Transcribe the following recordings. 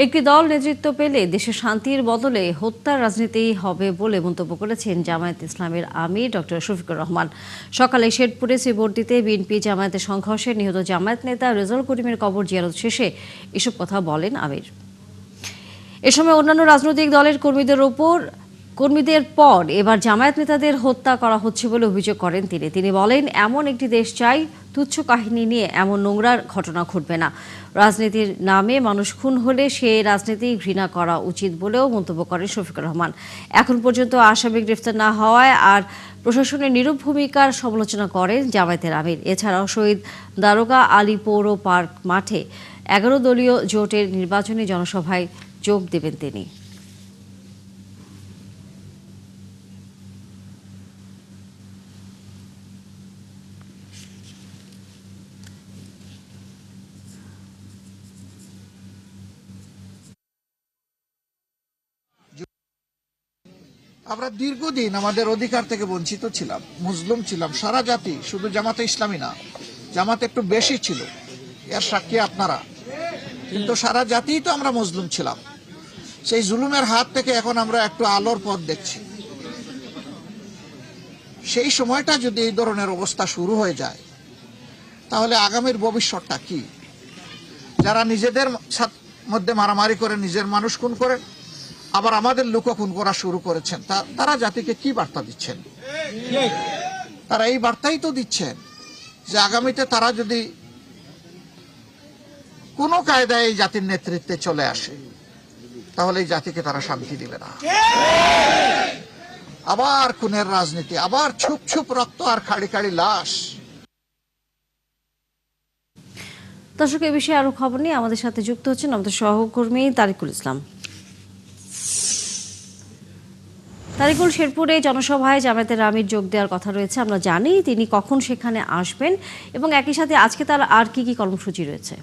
একটি দল নেতৃত্ব পেলে দেশে শান্তির বদলে হত্যার রাজনীতি হবে বলে মন্তব্য করেছেন জামায়াত ইসলামের আমির ডক্টর শফিকুর রহমান। সকালে শেরপুরে শ্রীবর্দীতে বিএনপি জামায়াতের সংঘর্ষে নিহত জামায়াত নেতা রেজাউল করিমের কবর জিয়ারত শেষে এসব কথা বলেন আমির। এ সময় অন্যান্য রাজনৈতিক দলের কর্মীদের পর এবার জামায়াত নেতাদের হত্যা করা হচ্ছে বলে অভিযোগ করেন তিনি বলেন, এমন একটি দেশ চাই, তুচ্ছ কাহিনী নিয়ে এমন নোংরা ঘটনা ঘটবে না। রাজনীতির নামে মানুষ খুন হলে সে রাজনীতি ঘৃণা করা উচিত বলেও মন্তব্য করেন শফিকুর রহমান। এখন পর্যন্ত আসামি গ্রেফতার না হওয়ায় আর প্রশাসনের নীরব ভূমিকার সমালোচনা করেন জামায়াতের আমির। এছাড়াও শহীদ দারোগা আলী পৌর পার্ক মাঠে 11 দলীয় জোটের নির্বাচনী জনসভায় যোগ দেবেন তিনি। আমরা দীর্ঘদিন আমাদের অধিকার থেকে বঞ্চিত ছিলাম, মুসলিম ছিলাম, সারা জাতি, শুধু জামাতে ইসলামী না, জামাতে একটু বেশি ছিল, এর সাক্ষী আপনারা। কিন্তু সারা জাতি তো আমরা মুসলিম ছিলাম। সেই জুলুমের হাত থেকে এখন আমরা একটু আলোর পথ দেখছি। সেই সময়টা যদি এই ধরনের অবস্থা শুরু হয়ে যায়, তাহলে আগামীর ভবিষ্যৎটা কি? যারা নিজেদের মধ্যে মারামারি করে, নিজের মানুষ খুন করে, আবার আমাদের লোক খুন করা শুরু করেছেন, তারা জাতিকে কি বার্তা দিচ্ছেন? তারা এই বার্তাই তো দিচ্ছেন যে আগামীতে তারা যদি কোনো কায়দায় এই জাতির নেতৃত্বে চলে আসে, তাহলে এই জাতিকে তারা শান্তি দিবে না। আবার খুনের রাজনীতি, আবার ছুপ ছুপ রক্ত আর খাড়ি খাড়ি লাশ। দর্শক, এ বিষয়ে আরো খবর নিয়ে আমাদের সাথে যুক্ত হচ্ছেন আমাদের সহকর্মী তারিকুল ইসলাম। তারিকুল, শেরপুরে জনসভায় জামায়াতের আমির যোগ দেওয়ার কথা রয়েছে, আমরা জানি তিনি কখন সেখানে আসবেন এবং একই সাথে আজকে তার আর কি কর্মসূচি রয়েছে?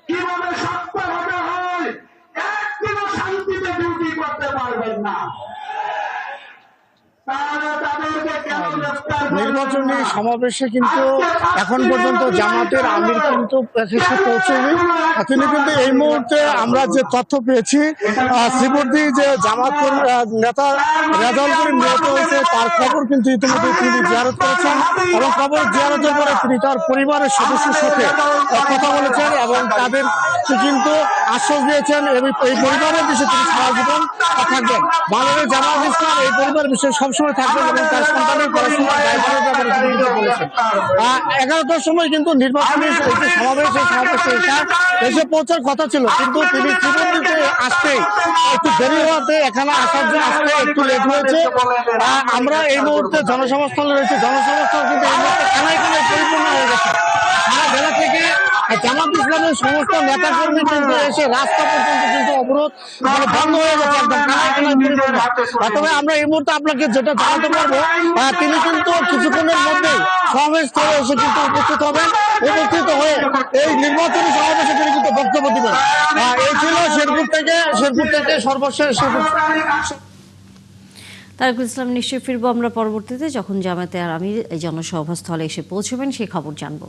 কিভাবে সত্য হতে হয়, একদিনও শান্তিতে ডিউটি করতে পারবেন না। নির্বাচনী সমাবেশে কিন্তু এখন পর্যন্ত জামাতের আমির কিন্তু এসে পৌঁছেনি। তিনি কিন্তু এই মুহূর্তে আমরা যে তথ্য পেয়েছি, শ্রীবর্দী যে জামাত নেতা রেজাউল করিম নিহত হয়েছে তার খবর কিন্তু ইতিমধ্যে তিনি জিয়ারত করেছেন এবং খবর জিয়ারতের পরে তিনি তার পরিবারের সদস্যের সাথে কথা বলেছেন এবং তাদের কিন্তু আশ্বাস দিয়েছেন এই পরিবারের বিষয়ে তিনি সারা জীবন থাকবেন। বাংলাদেশ জামাত ইসলাম এই পরিবারের বিষয়ে সবসময় থাকবেন এবং তার সন্তানের পড়াশোনার দায়িত্বের ব্যাপারে তিনি কিন্তু বলেছেন। 11টার সময় কিন্তু নির্বাচনী সমাবেশে এসে পৌঁছার কথা ছিল, কিন্তু তিনি শ্রীবর্দীতে আসতেই একটু দেরি হওয়াতে এখানে আসার জন্য আসতে একটু লেট হয়েছে। আমরা এই মুহূর্তে জনসভাস্থলে রয়েছে, জনসভাস্থল কিন্তু এই মুহূর্তে খানায় পরিপূর্ণ হয়ে গেছে। সারা বেলা থেকে জামাত ইসলামের সমস্ত নেতাকর্মী কিন্তু এসে রাস্তা পর্যন্ত কিন্তু অবরোধ বন্ধ হয়ে গেছে, একদম তবে আমরা এই মুহূর্তে আপনাকে যেটা জানাতে পারবো, তিনি কিন্তু কিছুক্ষণের মধ্যেই সমাবেশস্থলে এসে কিন্তু উপস্থিত হবেন। উপস্থিত হয়ে এই নির্বাচনী সমাবেশে তিনি কিন্তু বক্তব্য দিবেন। এই ছিল শেরপুর থেকে সর্বশেষ। তারিকুল ইসলাম, নিশ্চয়ই ফিরবো আমরা পরবর্তীতে যখন জামায়াতের আমির এই জনসভাস্থলে এসে পৌঁছবেন, সেই খবর জানবো।